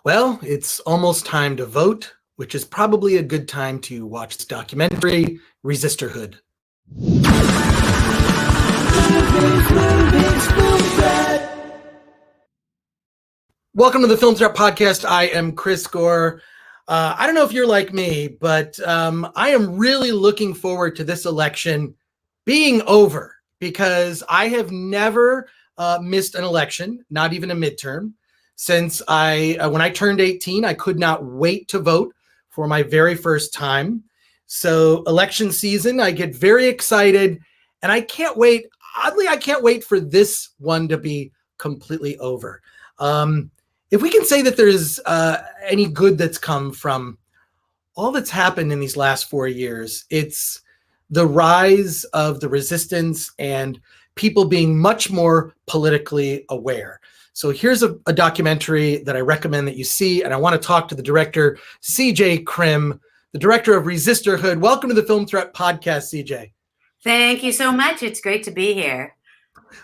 Well, it's almost time to vote, which is probably a good time to watch this documentary, Resisterhood. Welcome to the Film Threat Podcast. I am Chris Gore. I don't know if you're like me, but I am really looking forward to this election being over because I have never missed an election, not even a midterm. Since when I turned 18, I could not wait to vote for my very first time. So election season, I get very excited and I can't wait. Oddly, I can't wait for this one to be completely over. If we can say that there's any good that's come from all that's happened in these last 4 years, it's the rise of the resistance and people being much more politically aware. So here's a documentary that I recommend that you see, and I want to talk to the director, CJ Crim, the director of Resisterhood. Welcome to the Film Threat Podcast, CJ. Thank you so much. It's great to be here.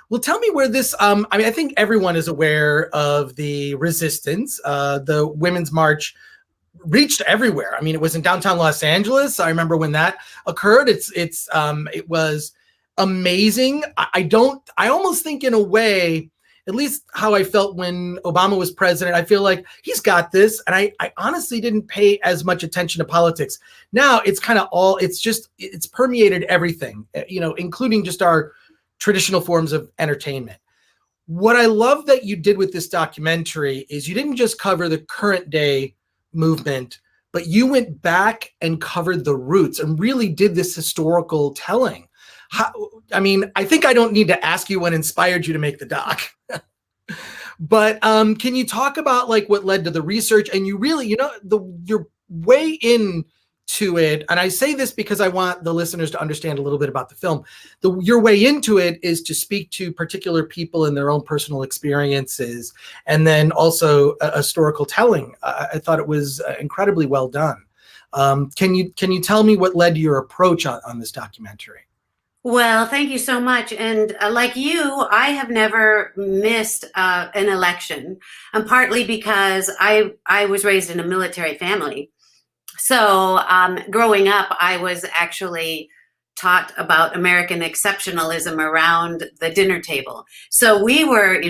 Well, tell me where this, I think everyone is aware of the resistance. The Women's March reached everywhere. I mean, it was in downtown Los Angeles. I remember when that occurred. It was amazing. I almost think in a way, at least how I felt when Obama was president, I feel like he's got this. And I honestly didn't pay as much attention to politics. Now it's kind of it's permeated everything, including just our traditional forms of entertainment. What I love that you did with this documentary is you didn't just cover the current day movement, but you went back and covered the roots and really did this historical telling. I think I don't need to ask you what inspired you to make the doc, but can you talk about like what led to the research? And you really, your way into it, and I say this because I want the listeners to understand a little bit about the film. Your way into it is to speak to particular people and their own personal experiences, and then also a historical telling. I thought it was incredibly well done. Can you tell me what led to your approach on this documentary? Well, thank you so much. And like you, I have never missed an election, and partly because I was raised in a military family. So growing up, I was actually taught about American exceptionalism around the dinner table. So we were,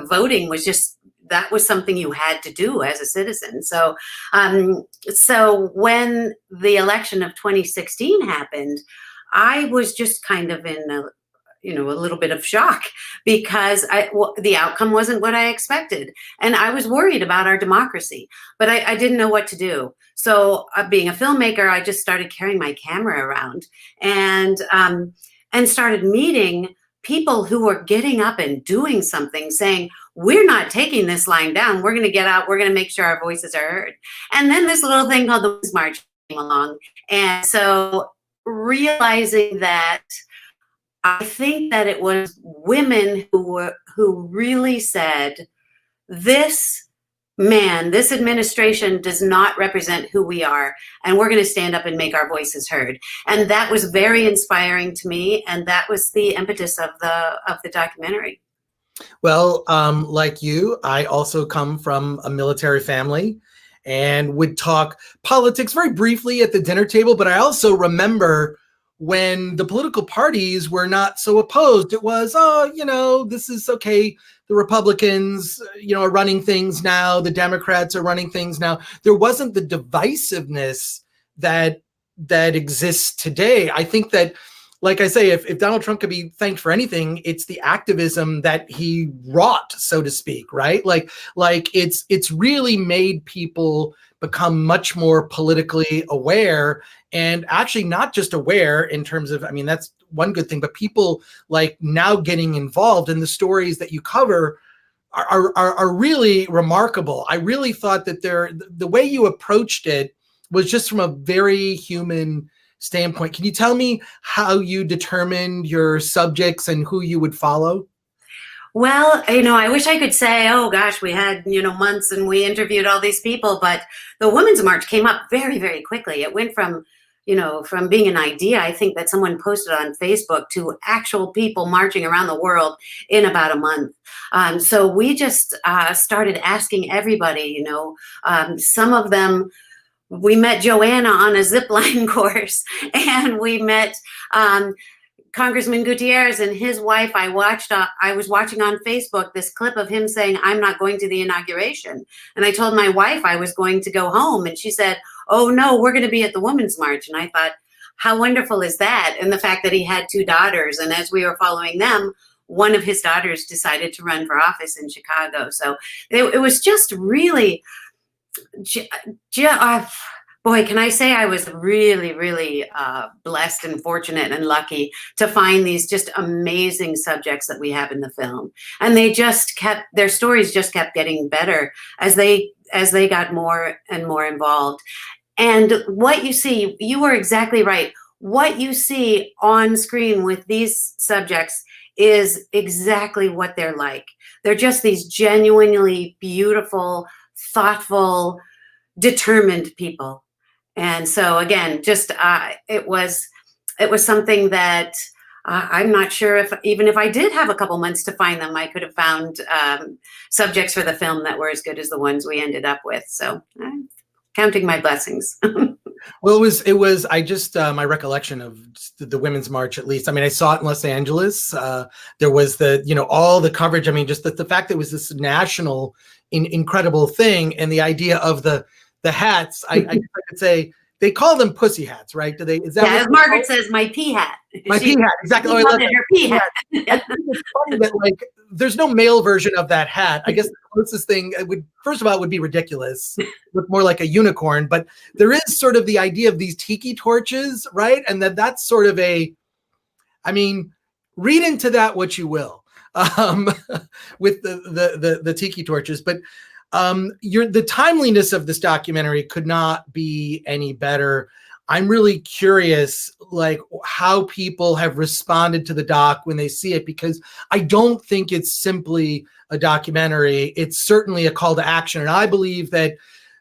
voting was that was something you had to do as a citizen. So when the election of 2016 happened, I was just kind of in a little bit of shock because the outcome wasn't what I expected. And I was worried about our democracy, but I didn't know what to do. So being a filmmaker, I just started carrying my camera around and started meeting people who were getting up and doing something, saying, we're not taking this lying down. We're going to get out. We're going to make sure our voices are heard. And then this little thing called the Women's March came along. And so realizing that, I think that it was women who really said, this administration does not represent who we are, and we're going to stand up and make our voices heard. And that was very inspiring to me, and that was the impetus of the documentary. Well, like you, I also come from a military family and would talk politics very briefly at the dinner table, but I also remember when the political parties were not so opposed. It was, this is okay. The Republicans, are running things now. The Democrats are running things now. There wasn't the divisiveness that exists today. I think that, like I say, if Donald Trump could be thanked for anything, it's the activism that he wrought, so to speak, right? Like it's really made people become much more politically aware, and actually not just aware in terms of, that's one good thing, but people like now getting involved in the stories that you cover are really remarkable. I really thought that the way you approached it was just from a very human standpoint. Can you tell me how you determined your subjects and who you would follow? Well, I wish I could say, oh gosh, we had, months and we interviewed all these people, but the Women's March came up very, very quickly. It went from from being an idea, I think that someone posted on Facebook, to actual people marching around the world in about a month. So we just started asking everybody, some of them, we met Joanna on a zip line course, and we met Congressman Gutierrez and his wife. I was watching on Facebook this clip of him saying, "I'm not going to the inauguration." And I told my wife I was going to go home, and she said, "Oh no, we're going to be at the Women's March." And I thought, how wonderful is that? And the fact that he had 2 daughters, and as we were following them, one of his daughters decided to run for office in Chicago. So it was just really, boy, can I say I was really, really blessed and fortunate and lucky to find these just amazing subjects that we have in the film. And their stories just kept getting better as they got more and more involved. And what you see, you were exactly right. What you see on screen with these subjects is exactly what they're like. They're just these genuinely beautiful, thoughtful, determined people. And so again, just it was something that I'm not sure if, even if I did have a couple months to find them, I could have found subjects for the film that were as good as the ones we ended up with. So I'm counting my blessings. Well, it was, I just, my recollection of the Women's March, at least, I mean, I saw it in Los Angeles. There was all the coverage. I mean, just the fact that it was this national, incredible thing. And the idea of the hats, I could say, they call them pussy hats, right? Do they? Is that? Yeah, as Margaret says, my pea hat. My pea hat, exactly. Oh, I love her pea hat. I think it's funny that there's no male version of that hat. I guess the closest thing first of all, it would be ridiculous, look more like a unicorn. But there is sort of the idea of these tiki torches, right? And that's sort of read into that what you will, with the tiki torches, but. The timeliness of this documentary could not be any better. I'm really curious, how people have responded to the doc when they see it, because I don't think it's simply a documentary. It's certainly a call to action. And I believe that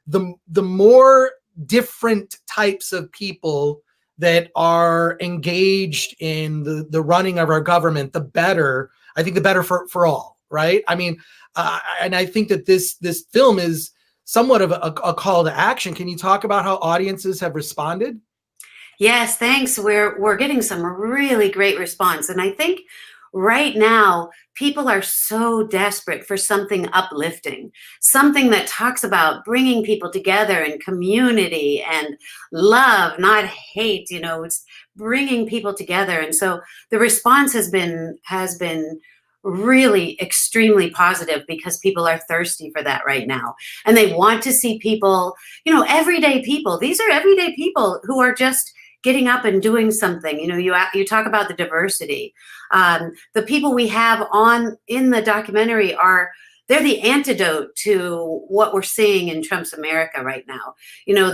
the more different types of people that are engaged in the running of our government, the better. I think the better for all, right? I mean, and I think that this film is somewhat of a call to action. Can you talk about how audiences have responded? Yes, thanks. We're getting some really great response. And I think right now, people are so desperate for something uplifting, something that talks about bringing people together and community and love, not hate, it's bringing people together. And so the response has been really extremely positive, because people are thirsty for that right now. And they want to see people, everyday people. These are everyday people who are just getting up and doing something. You talk about the diversity. The people we have in the documentary they're the antidote to what we're seeing in Trump's America right now.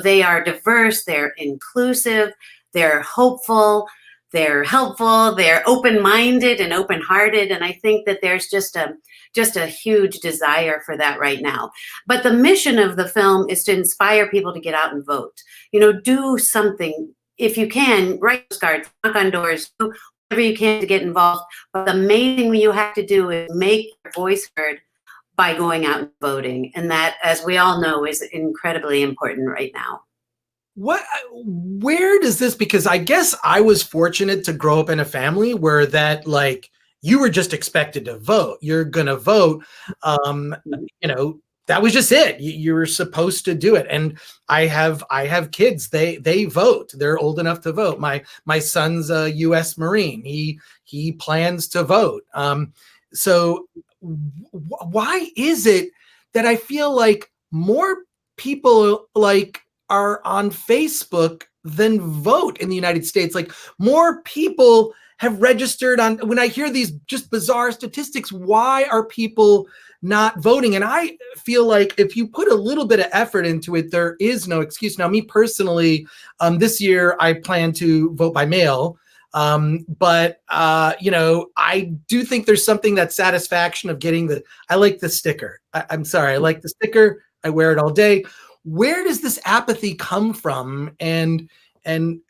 They are diverse, they're inclusive, they're hopeful, they're helpful, they're open-minded and open-hearted. And I think that there's just a huge desire for that right now. But the mission of the film is to inspire people to get out and vote. Do something. If you can, write postcards, knock on doors, do whatever you can to get involved. But the main thing you have to do is make your voice heard by going out and voting. And that, as we all know, is incredibly important right now. Where does this, because I guess I was fortunate to grow up in a family where that, you were just expected to vote. You're going to vote. That was just it. You were supposed to do it. And I have kids. They vote. They're old enough to vote. My son's a U.S. Marine. He plans to vote. So why is it that I feel like more people are on Facebook than vote in the United States? More people have registered on, when I hear these just bizarre statistics, why are people not voting? And I feel like if you put a little bit of effort into it, there is no excuse. Now, me personally, this year I plan to vote by mail. But I do think there's something, that satisfaction of getting I like the sticker. I'm sorry. I like the sticker. I wear it all day. Where does this apathy come from? And Can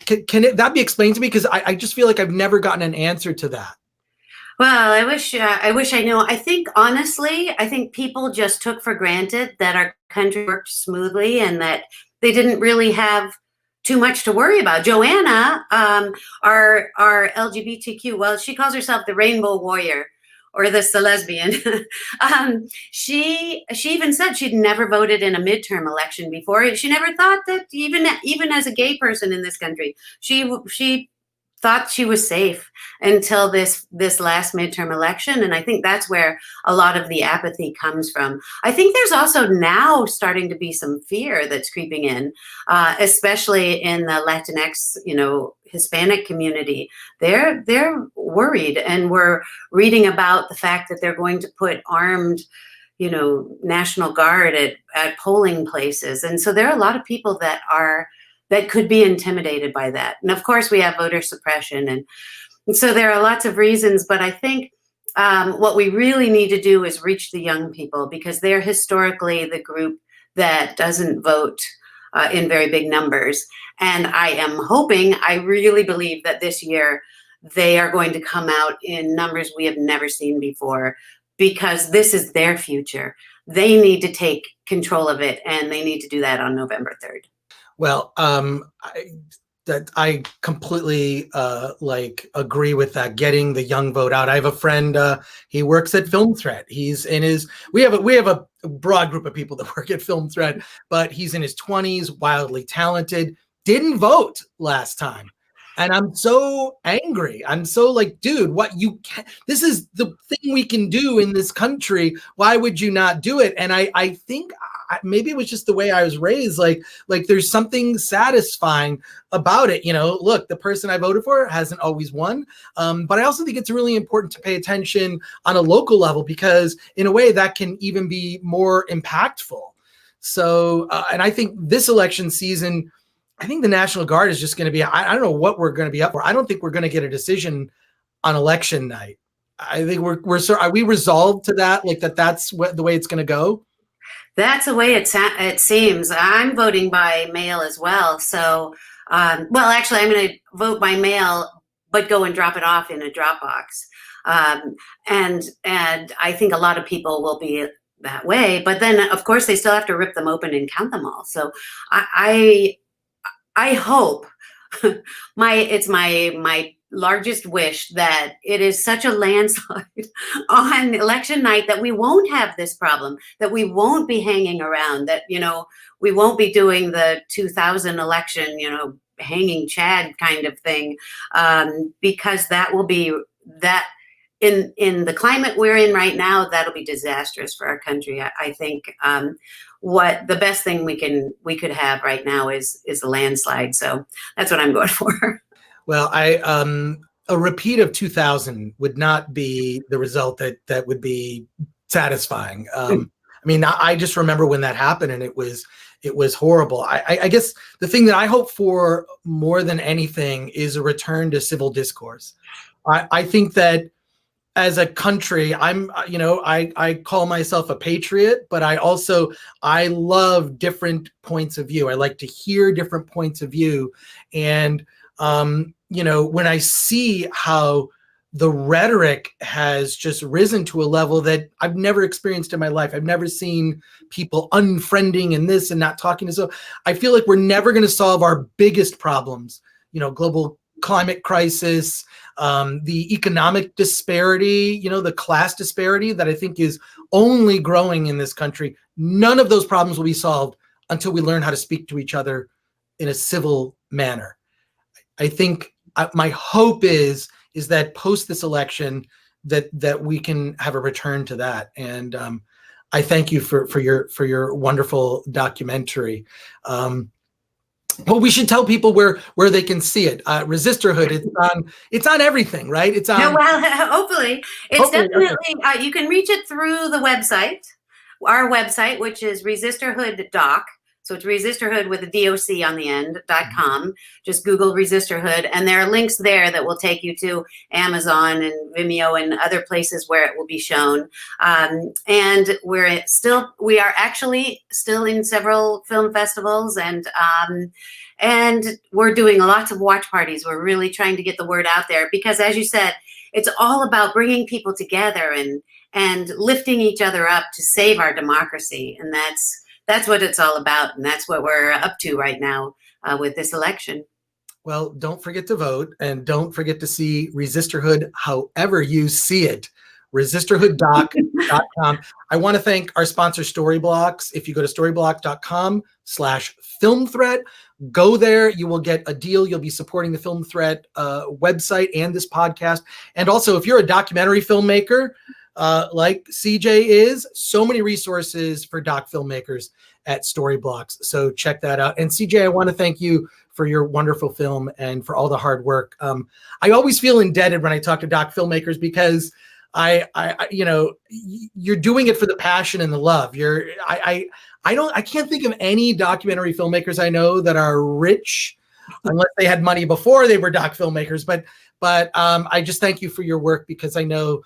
that be explained to me? Because I just feel like I've never gotten an answer to that. Well, I wish I knew. I think honestly, I think people just took for granted that our country worked smoothly and that they didn't really have too much to worry about. Joanna, our LGBTQ, well, she calls herself the Rainbow Warrior or the lesbian. She even said she'd never voted in a midterm election before. She never thought that even as a gay person in this country, she thought she was safe until this last midterm election. And I think that's where a lot of the apathy comes from. I think there's also now starting to be some fear that's creeping in, especially in the Latinx, Hispanic community. They're worried, and we're reading about the fact that they're going to put armed National Guard at polling places. And so there are a lot of people that could be intimidated by that. And of course we have voter suppression. And so there are lots of reasons, but I think what we really need to do is reach the young people, because they're historically the group that doesn't vote in very big numbers. And I really believe that this year they are going to come out in numbers we have never seen before, because this is their future. They need to take control of it, and they need to do that on November 3rd. Well, I completely agree with that. Getting the young vote out. I have a friend. He works at Film Threat. We have a broad group of people that work at Film Threat, but he's in his 20s, wildly talented. Didn't vote last time, and I'm so angry. I'm so like, dude, this is the thing we can do in this country. Why would you not do it? And I think maybe it was just the way I was raised. Like there's something satisfying about it. Look, the person I voted for hasn't always won. But I also think it's really important to pay attention on a local level, because in a way that can even be more impactful. So, and I think this election season, I think the National Guard is just going to be, I don't know what we're going to be up for. I don't think we're going to get a decision on election night. I think are we resolved to that? Like that's the way it's going to go? That's the way it seems. I'm voting by mail as well. So, well, actually, I'm going to vote by mail, but go and drop it off in a drop box. And I think a lot of people will be that way. But then, of course, they still have to rip them open and count them all. So I hope it's my largest wish that it is such a landslide on election night that we won't have this problem, that we won't be hanging around, that, we won't be doing the 2000 election, hanging Chad kind of thing, because that will be that in the climate we're in right now, that'll be disastrous for our country. I think what the best thing we could have right now is a landslide. So that's what I'm going for. Well, a repeat of 2000 would not be the result that would be satisfying. I mean, I just remember when that happened, and it was horrible. I guess the thing that I hope for more than anything is a return to civil discourse. I think that as a country, I call myself a patriot, but I love different points of view. I like to hear different points of view. And when I see how the rhetoric has just risen to a level that I've never experienced in my life. I've never seen people unfriending and this and not talking to. So I feel like we're never going to solve our biggest problems, global climate crisis, the economic disparity, the class disparity that I think is only growing in this country. None of those problems will be solved until we learn how to speak to each other in a civil manner. I think my hope is that post this election that we can have a return to that. And I thank you for your wonderful documentary. Well, we should tell people where they can see it. Resisterhood, it's on everything, right? It's on. No, well, hopefully. It's definitely, okay. You can reach it through the website, our website, which is Resisterhood Doc. So it's Resisterhood with a DOC on the end.com. Just Google Resisterhood, and there are links there that will take you to Amazon and Vimeo and other places where it will be shown. And we are actually still in several film festivals, and we're doing lots of watch parties. We're really trying to get the word out there because, as you said, it's all about bringing people together and lifting each other up to save our democracy. And that's what it's all about. And that's what we're up to right now with this election. Well, don't forget to vote, and don't forget to see Resisterhood however you see it. Resisterhood.com. I want to thank our sponsor, Storyblocks. If you go to storyblock.com/film threat, go there. You will get a deal. You'll be supporting the Film Threat website and this podcast. And also, if you're a documentary filmmaker, like CJ is, so many resources for doc filmmakers at Storyblocks. So check that out. And CJ, I want to thank you for your wonderful film and for all the hard work. I always feel indebted when I talk to doc filmmakers because I you're doing it for the passion and the love. I can't think of any documentary filmmakers I know that are rich unless they had money before they were doc filmmakers. But I just thank you for your work because I know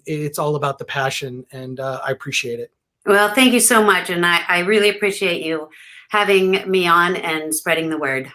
it's all about the passion, and I appreciate it. Well, thank you so much. And I really appreciate you having me on and spreading the word.